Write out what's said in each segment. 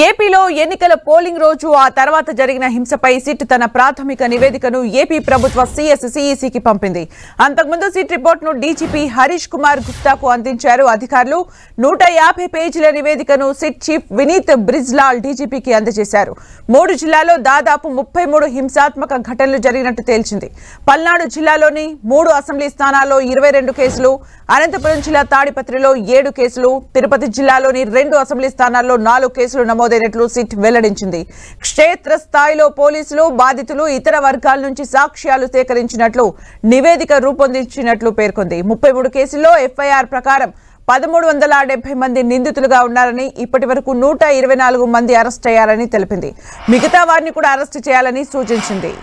ఏపీలో ఎన్నికల పోలింగ్ రోజు ఆ తర్వాత జరిగిన హింసపై సిట్ తన ప్రాథమిక నివేదికను ఏపీ ప్రభుత్వ సిఎస్సిఈసికి పంపింది. అంతకుముందు సిట్ రిపోర్టును డీజీపీ హరీష్ కుమార్ గుప్తాకు అందించారు అధికారులు. 150 పేజీల నివేదికను సిట్ చీఫ్ వినీత్ బ్రిజ్లాల్ డీజీపీకి అందజేశారు. 3 జిల్లాల్లో దాదాపు 33 హింసాత్మక ఘటనలు జరిగినట్టు తేల్చింది. పల్నాడు జిల్లాలోని 3 అసెంబ్లీ స్థానాల్లో 22 కేసులు, అనంతపురం జిల్లా తాడిపత్రిలో 7 కేసులు, తిరుపతి జిల్లాలోని 2 అసెంబ్లీ స్థానాల్లో 4 కేసులు నమోదైనట్లు సిట్ వెల్లడించింది. క్షేత్ర స్థాయిలో పోలీసులు, బాధితులు, ఇతర వర్గాల నుంచి సాక్ష్యాలు సేకరించినట్లు నివేదిక రూపొందించినట్లు పేర్కొంది. 33 కేసుల్లో ఎఫ్ఐఆర్ ప్రకారం 1370 మంది నిందితులుగా ఉన్నారని, ఇప్పటి వరకు 124 మంది అరెస్ట్ అయ్యారని తెలిపింది. మిగతా వారిని కూడా అరెస్టు చేయాలని సూచించింది.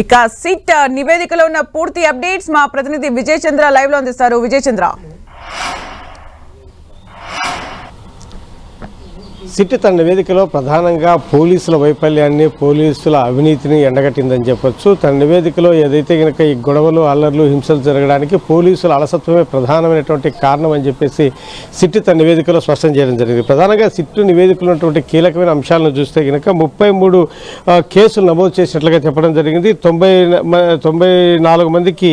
ఇక సిట్ నివేదికలో ఉన్న పూర్తి అప్డేట్స్ మా ప్రతినిధి విజయ్ చంద్ర లైవ్ లో అందిస్తారు. విజయ్ చంద్ర, సిట్ తన నివేదికలో ప్రధానంగా పోలీసుల వైఫల్యాన్ని, పోలీసుల అవినీతిని ఎండగట్టిందని చెప్పొచ్చు. తన నివేదికలో ఏదైతే కనుక ఈ గొడవలు, అల్లర్లు, హింసలు జరగడానికి పోలీసుల అలసత్వమే ప్రధానమైనటువంటి కారణం అని చెప్పేసి సిట్ తన నివేదికలో స్పష్టం చేయడం జరిగింది. ప్రధానంగా సిట్ నివేదికలో ఉన్నటువంటి కీలకమైన అంశాలను చూస్తే కనుక 33 కేసులు నమోదు చేసినట్లుగా చెప్పడం జరిగింది. 94 మందికి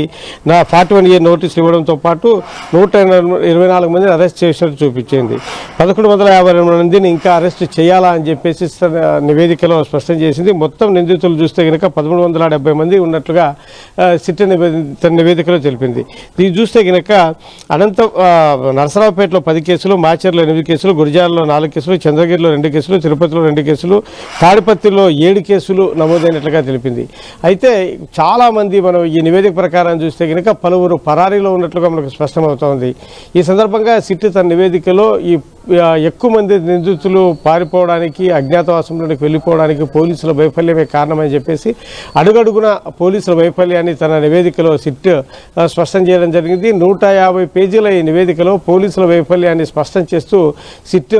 41 ఇయర్ నోటీసులు ఇవ్వడంతో పాటు 124 మందిని అరెస్ట్ చేసినట్టు చూపించింది. 1152 మందిని ఇంకా అరెస్ట్ చేయాలా అని చెప్పేసి నివేదికలో స్పష్టం చేసింది. మొత్తం నిందితులు చూస్తే కనుక 1370 మంది ఉన్నట్లుగా సిట్ నివేదికలో తెలిపింది. ఇది చూస్తే కనుక నరసరావుపేటలో 10 కేసులు, మాచర్లో 8 కేసులు, గురిజాలలో 4 కేసులు, చంద్రగిరిలో 2 కేసులు, తిరుపతిలో 2 కేసులు, తాడిపత్రిలో 7 కేసులు నమోదైనట్లుగా తెలిపింది. అయితే చాలామంది మనం ఈ నివేదిక ప్రకారం చూస్తే కనుక పలువురు పరారీలో ఉన్నట్లుగా మనకు స్పష్టమవుతోంది. ఈ సందర్భంగా సిట్ తన నివేదికలో ఈ ఎక్కువ మంది నిందితులు పారిపోవడానికి, అజ్ఞాతవాసంలోకి వెళ్ళిపోవడానికి పోలీసుల వైఫల్యమే కారణమని చెప్పేసి అడుగడుగున పోలీసుల వైఫల్యాన్ని తన నివేదికలో సిట్ స్పష్టం చేయడం జరిగింది. 150 పేజీల ఈ నివేదికలో పోలీసుల వైఫల్యాన్ని స్పష్టం చేస్తూ సిట్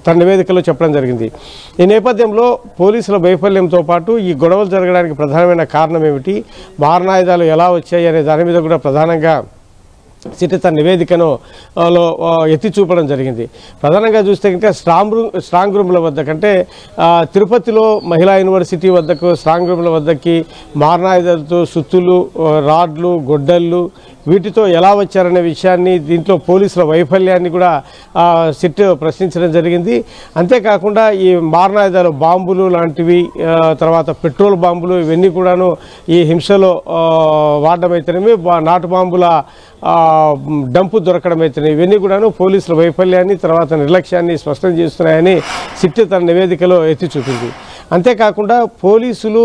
తన నివేదికలో చెప్పడం జరిగింది. ఈ నేపథ్యంలో పోలీసుల వైఫల్యంతో పాటు ఈ గొడవలు జరగడానికి ప్రధానమైన కారణం ఏమిటి, మారణాయుధాలు ఎలా వచ్చాయి అనే దాని మీద కూడా ప్రధానంగా సిట్ తన నివేదికను ఎత్తి చూపడం జరిగింది. ప్రధానంగా చూస్తే కనుక స్ట్రాంగ్ రూమ్ల వద్ద కంటే తిరుపతిలో మహిళా యూనివర్సిటీ వద్దకు స్ట్రాంగ్ రూమ్ల వద్దకి మారణాయుధాలతో సుత్తులు, రాడ్లు, గొడ్డళ్ళు వీటితో ఎలా వచ్చారనే విషయాన్ని, దీంట్లో పోలీసుల వైఫల్యాన్ని కూడా సిట్ ప్రశ్నించడం జరిగింది. అంతేకాకుండా ఈ మారణాయుధాలు, బాంబులు లాంటివి, తర్వాత పెట్రోల్ బాంబులు ఇవన్నీ కూడాను ఈ హింసలో వాడడమైతేనేమి, నాటు బాంబుల డంపు దొరకడం అయితే ఇవన్నీ కూడాను పోలీసుల వైఫల్యాన్ని, తర్వాత నిర్లక్ష్యాన్ని స్పష్టం చేస్తున్నాయని సిట్ తన నివేదికలో ఎత్తి చూపింది. అంతేకాకుండా పోలీసులు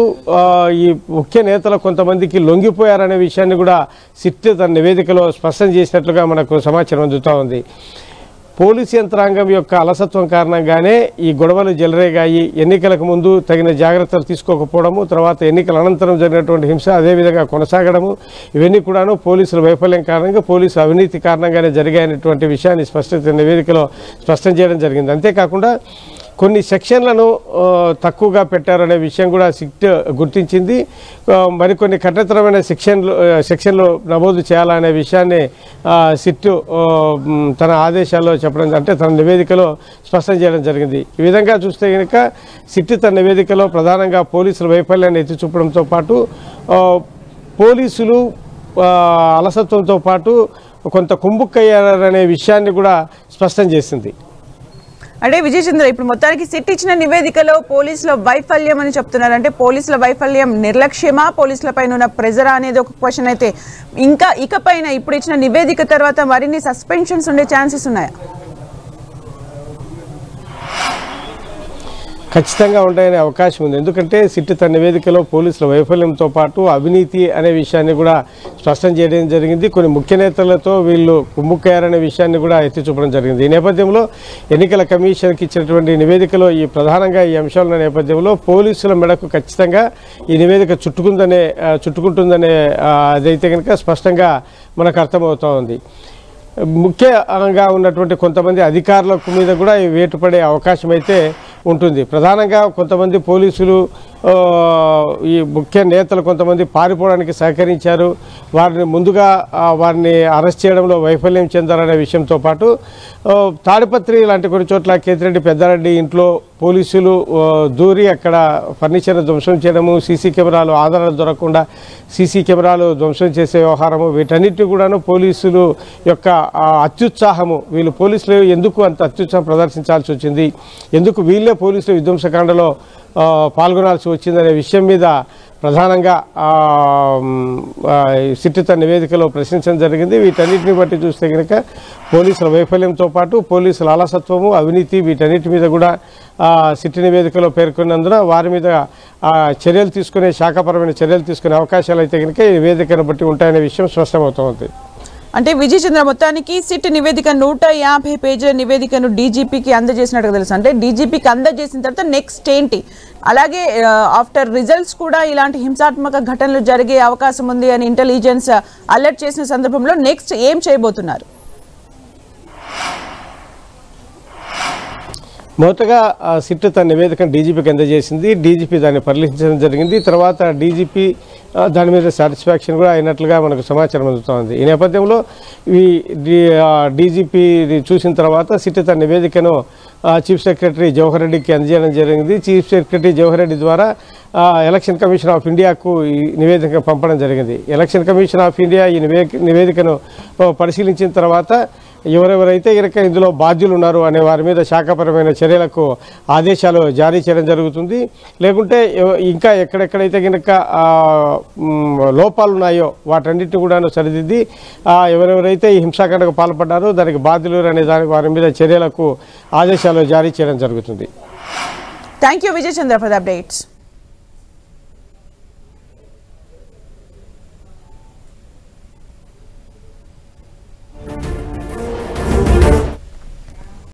ఈ ముఖ్య నేతలు కొంతమందికి లొంగిపోయారనే విషయాన్ని కూడా సిట్ తన నివేదికలో స్పష్టం చేసినట్లుగా మనకు సమాచారం అందుతూ ఉంది. పోలీసు యంత్రాంగం యొక్క అలసత్వం కారణంగానే ఈ గొడవలు చెలరేగాయి. ఎన్నికలకు ముందు తగిన జాగ్రత్తలు తీసుకోకపోవడము, తర్వాత ఎన్నికల అనంతరం జరిగినటువంటి హింస అదేవిధంగా కొనసాగడము, ఇవన్నీ కూడాను పోలీసుల వైఫల్యం కారణంగా, పోలీసు అవినీతి కారణంగానే జరిగాయనేటువంటి విషయాన్ని నివేదికలో స్పష్టం చేయడం జరిగింది. అంతేకాకుండా కొన్ని సెక్షన్లను తక్కువగా పెట్టారనే విషయం కూడా సిట్ గుర్తించింది. మరికొన్ని కఠినతరమైన సెక్షన్లు నమోదు చేయాలనే విషయాన్ని సిట్ తన ఆదేశాల్లో చెప్పడం, అంటే తన నివేదికలో స్పష్టం చేయడం జరిగింది. ఈ విధంగా చూస్తే కనుక సిట్ తన నివేదికలో ప్రధానంగా పోలీసుల వైఫల్యాన్ని ఎత్తి చూపడంతో పాటు పోలీసులు అలసత్వంతో పాటు కొంత కుంభుక్కయ్యారనే విషయాన్ని కూడా స్పష్టం చేసింది. అంటే విజయ్ చంద్ర, ఇప్పుడు మొత్తానికి సిట్ ఇచ్చిన నివేదికలో పోలీసుల వైఫల్యం అని చెప్తున్నారు. అంటే పోలీసుల వైఫల్యం నిర్లక్ష్యమా, పోలీసుల పైన ఉన్న ప్రెజర్ అనేది ఒక క్వశ్చన్ అయితే, ఇంకా ఇకపైన ఇప్పుడు ఇచ్చిన నివేదిక తర్వాత మరిన్ని సస్పెన్షన్స్ ఉండే ఛాన్సెస్ ఉన్నాయా? ఖచ్చితంగా ఉంటాయనే అవకాశం ఉంది. ఎందుకంటే సిట్ తన నివేదికలో పోలీసుల వైఫల్యంతో పాటు అవినీతి అనే విషయాన్ని కూడా స్పష్టం చేయడం జరిగింది. కొన్ని ముఖ్య నేతలతో వీళ్ళు కుమ్ముక్కయ్యారనే విషయాన్ని కూడా ఎత్తి చూపడం జరిగింది. ఈ నేపథ్యంలో ఎన్నికల కమిషన్కి ఇచ్చినటువంటి నివేదికలో ప్రధానంగా ఈ అంశాల నేపథ్యంలో పోలీసుల మెడకు ఖచ్చితంగా ఈ నివేదిక చుట్టుకుంటుందనే అదైతే కనుక స్పష్టంగా మనకు అర్థమవుతూ ఉంది. ముఖ్యంగా ఉన్నటువంటి కొంతమంది అధికారుల మీద కూడా వేటు పడే అవకాశం అయితే ఉంటుంది. ప్రధానంగా కొంతమంది పోలీసులు ఈ ముఖ్య నేతలు కొంతమంది పారిపోవడానికి సహకరించారు, వారిని ముందుగా వారిని అరెస్ట్ చేయడంలో వైఫల్యం చెందారనే విషయంతో పాటు తాడిపత్రి లాంటి కొన్ని చోట్ల కేతిరెడ్డి పెద్దారెడ్డి ఇంట్లో పోలీసులు దూరి అక్కడ ఫర్నిచర్ను ధ్వంసం చేయడము, సీసీ కెమెరాలు ఆధారాలు దొరకకుండా సీసీ కెమెరాలు ధ్వంసం చేసే వ్యవహారము, వీటన్నిటిని కూడాను పోలీసులు యొక్క అత్యుత్సాహము, వీళ్ళు పోలీసులు ఎందుకు అంత అత్యుత్సాహం ప్రదర్శించాల్సి వచ్చింది, ఎందుకు వీళ్ళే పోలీసులు విధ్వంసకాండలో పాల్గొనాల్సి వచ్చిందనే విషయం మీద ప్రధానంగా సిట్ తన నివేదికలో ప్రశ్నించడం జరిగింది. వీటన్నిటిని బట్టి చూస్తే కనుక పోలీసుల వైఫల్యంతో పాటు పోలీసుల అలసత్వము, అవినీతి వీటన్నిటి మీద కూడా సిట్ నివేదికలో పేర్కొన్నందున వారి మీద చర్యలు తీసుకునే శాఖపరమైన చర్యలు తీసుకునే అవకాశాలు అయితే కనుక ఈ నివేదికను బట్టి ఉంటాయనే విషయం స్పష్టమవుతోంది. అంటే విజయ్ చంద్ర మొత్తానికి సిట్ నివేదిక 150 పేజీల నివేదికను డీజీపీకి అందజేసినట్టుగా తెలుసు. అంటే డీజీపీకి అందజేసిన తర్వాత నెక్స్ట్ ఏంటి, అలాగే ఆఫ్టర్ రిజల్ట్స్ కూడా ఇలాంటి హింసాత్మక ఘటనలు జరిగే అవకాశం ఉంది అని ఇంటెలిజెన్స్ అలర్ట్ చేసిన సందర్భంలో నెక్స్ట్ ఏం చేయబోతున్నారు? మొదటగా సిట్ తన నివేదికను డీజీపీకి అందజేసింది. డీజీపీ దాన్ని పరిశీలించడం జరిగింది. తర్వాత డీజీపీ దాని మీద సాటిస్ఫాక్షన్ కూడా అయినట్లుగా మనకు సమాచారం అందుతోంది. ఈ నేపథ్యంలో ఈ డీజీపీ చూసిన తర్వాత సిట్ తన నివేదికను చీఫ్ సెక్రటరీ జవహర్ రెడ్డికి అందజేయడం జరిగింది. చీఫ్ సెక్రటరీ జవహర్ రెడ్డి ద్వారా ఎలక్షన్ కమిషన్ ఆఫ్ ఇండియాకు ఈ నివేదిక పంపడం జరిగింది. ఎలక్షన్ కమిషన్ ఆఫ్ ఇండియా ఈ నివేదికను పరిశీలించిన తర్వాత ఎవరెవరైతే కనుక ఇందులో బాధ్యులు ఉన్నారు అనే వారి మీద శాఖపరమైన చర్యలకు ఆదేశాలు జారీ చేయడం జరుగుతుంది. లేకుంటే ఇంకా ఎక్కడెక్కడైతే కనుక లోపాలు ఉన్నాయో వాటన్నిటిని కూడా సరిదిద్ది ఎవరెవరైతే ఈ హింసాకాండకు పాల్పడ్డారో దానికి బాధ్యులు అనే వారి మీద చర్యలకు ఆదేశాలు జారీ చేయడం జరుగుతుంది. Thank you Vijay Chandra for the updates.